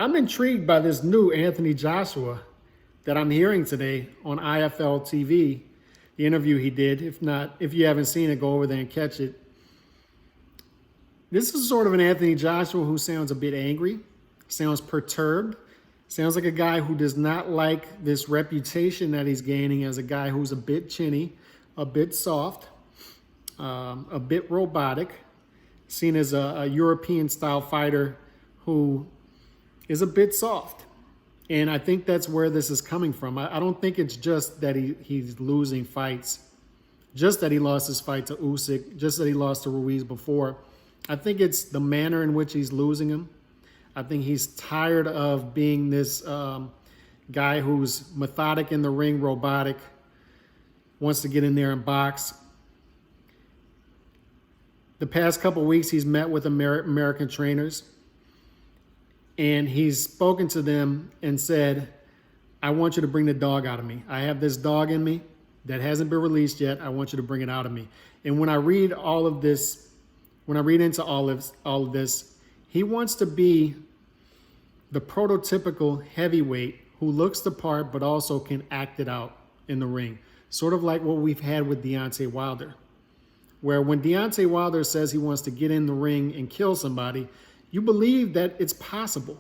I'm intrigued by this new Anthony Joshua that I'm hearing today on IFL TV, the interview he did. If you haven't seen it, go over there and catch it. This is sort of an Anthony Joshua who sounds a bit angry, sounds perturbed, sounds like a guy who does not like this reputation that he's gaining as a guy who's a bit chinny, a bit soft, a bit robotic, seen as a European-style fighter who is a bit soft. And I think that's where this is coming from. I don't think it's just that he's losing fights, just that he lost his fight to Usyk, just that he lost to Ruiz before. I think it's the manner in which he's losing him. I think he's tired of being this guy who's methodic in the ring, robotic, wants to get in there and box. The past couple of weeks, he's met with American trainers, and he's spoken to them and said, I want you to bring the dog out of me. I have this dog in me that hasn't been released yet. I want you to bring it out of me. And when I read all of this, when I read into all of this, he wants to be the prototypical heavyweight who looks the part but also can act it out in the ring. Sort of like what we've had with Deontay Wilder, where when Deontay Wilder says he wants to get in the ring and kill somebody, you believe that it's possible.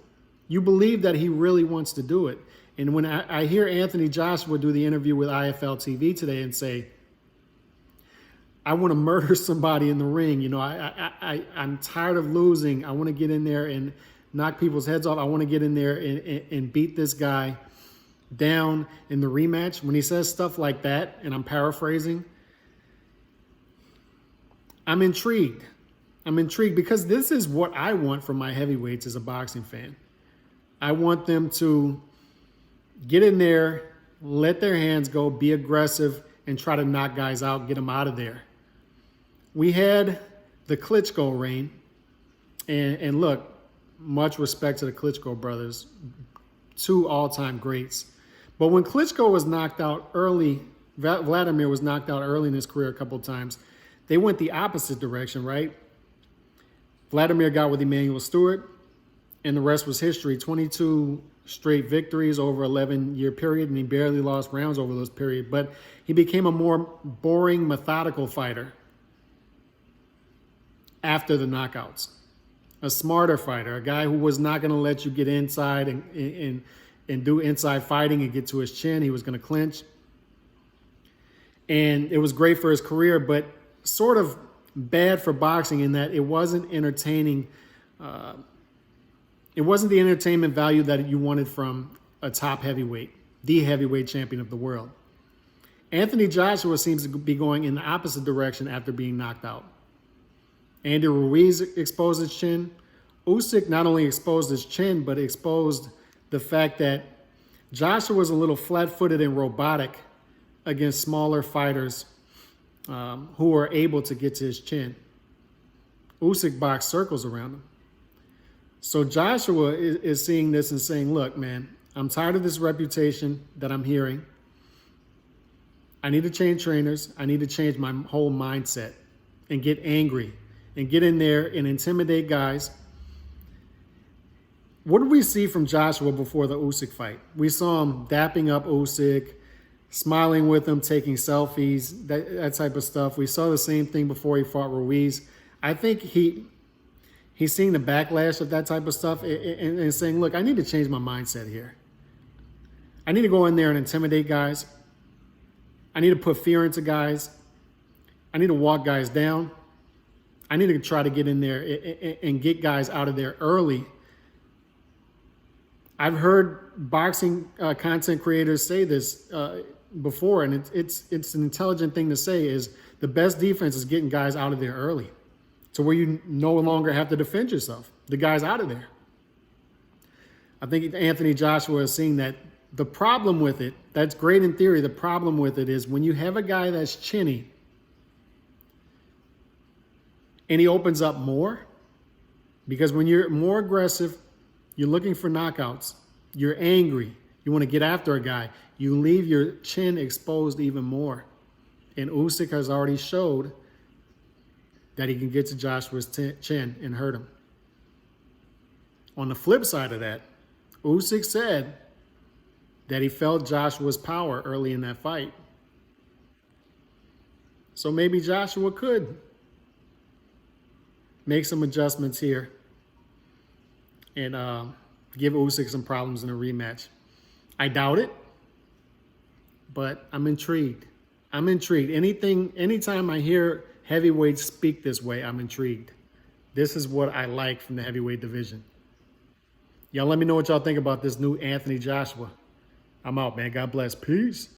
You believe that he really wants to do it. And when I hear Anthony Joshua do the interview with IFL TV today and say, I want to murder somebody in the ring. You know, I'm tired of losing. I want to get in there and knock people's heads off. I want to get in there and beat this guy down in the rematch. When he says stuff like that, and I'm paraphrasing, I'm intrigued. I'm intrigued because this is what I want from my heavyweights as a boxing fan. I want them to get in there, let their hands go, be aggressive, and try to knock guys out, get them out of there. We had the Klitschko reign, and look, much respect to the Klitschko brothers, two all-time greats. But when Klitschko was knocked out early, Vladimir was knocked out early in his career a couple of times, they went the opposite direction, right? Vladimir got with Emanuel Stewart, and the rest was history. 22 straight victories over 11-year period, and he barely lost rounds over those period. But he became a more boring, methodical fighter after the knockouts. A smarter fighter, a guy who was not going to let you get inside and do inside fighting and get to his chin. He was going to clinch. And it was great for his career, but sort of bad for boxing in that it wasn't entertaining. It wasn't the entertainment value that you wanted from a top heavyweight, the heavyweight champion of the world. Anthony Joshua seems to be going in the opposite direction after being knocked out. Andy Ruiz exposed his chin. Usyk not only exposed his chin, but exposed the fact that Joshua was a little flat-footed and robotic against smaller fighters who are able to get to his chin. Usyk boxed circles around him. So Joshua is seeing this and saying, look, man, I'm tired of this reputation that I'm hearing. I need to change trainers. I need to change my whole mindset and get angry and get in there and intimidate guys. What did we see from Joshua before the Usyk fight? We saw him dapping up Usyk, smiling with him, taking selfies, that type of stuff. We saw the same thing before he fought Ruiz. I think he's seeing the backlash of that type of stuff and saying, look, I need to change my mindset here. I need to go in there and intimidate guys. I need to put fear into guys. I need to walk guys down. I need to try to get in there and get guys out of there early. I've heard boxing content creators say this before, and it's an intelligent thing to say, is the best defense is getting guys out of there early to where you no longer have to defend yourself. The guy's out of there. I think Anthony Joshua is seeing that the problem with it, that's great in theory, the problem with it is when you have a guy that's chinny and he opens up more, because when you're more aggressive, you're looking for knockouts, you're angry, you want to get after a guy, you leave your chin exposed even more. And Usyk has already showed that he can get to Joshua's chin and hurt him. On the flip side of that, Usyk said that he felt Joshua's power early in that fight. So maybe Joshua could make some adjustments here and give Usyk some problems in a rematch. I doubt it, but I'm intrigued. I'm intrigued. Anytime I hear heavyweights speak this way, I'm intrigued. This is what I like from the heavyweight division. Y'all let me know what y'all think about this new Anthony Joshua. I'm out, man. God bless. Peace.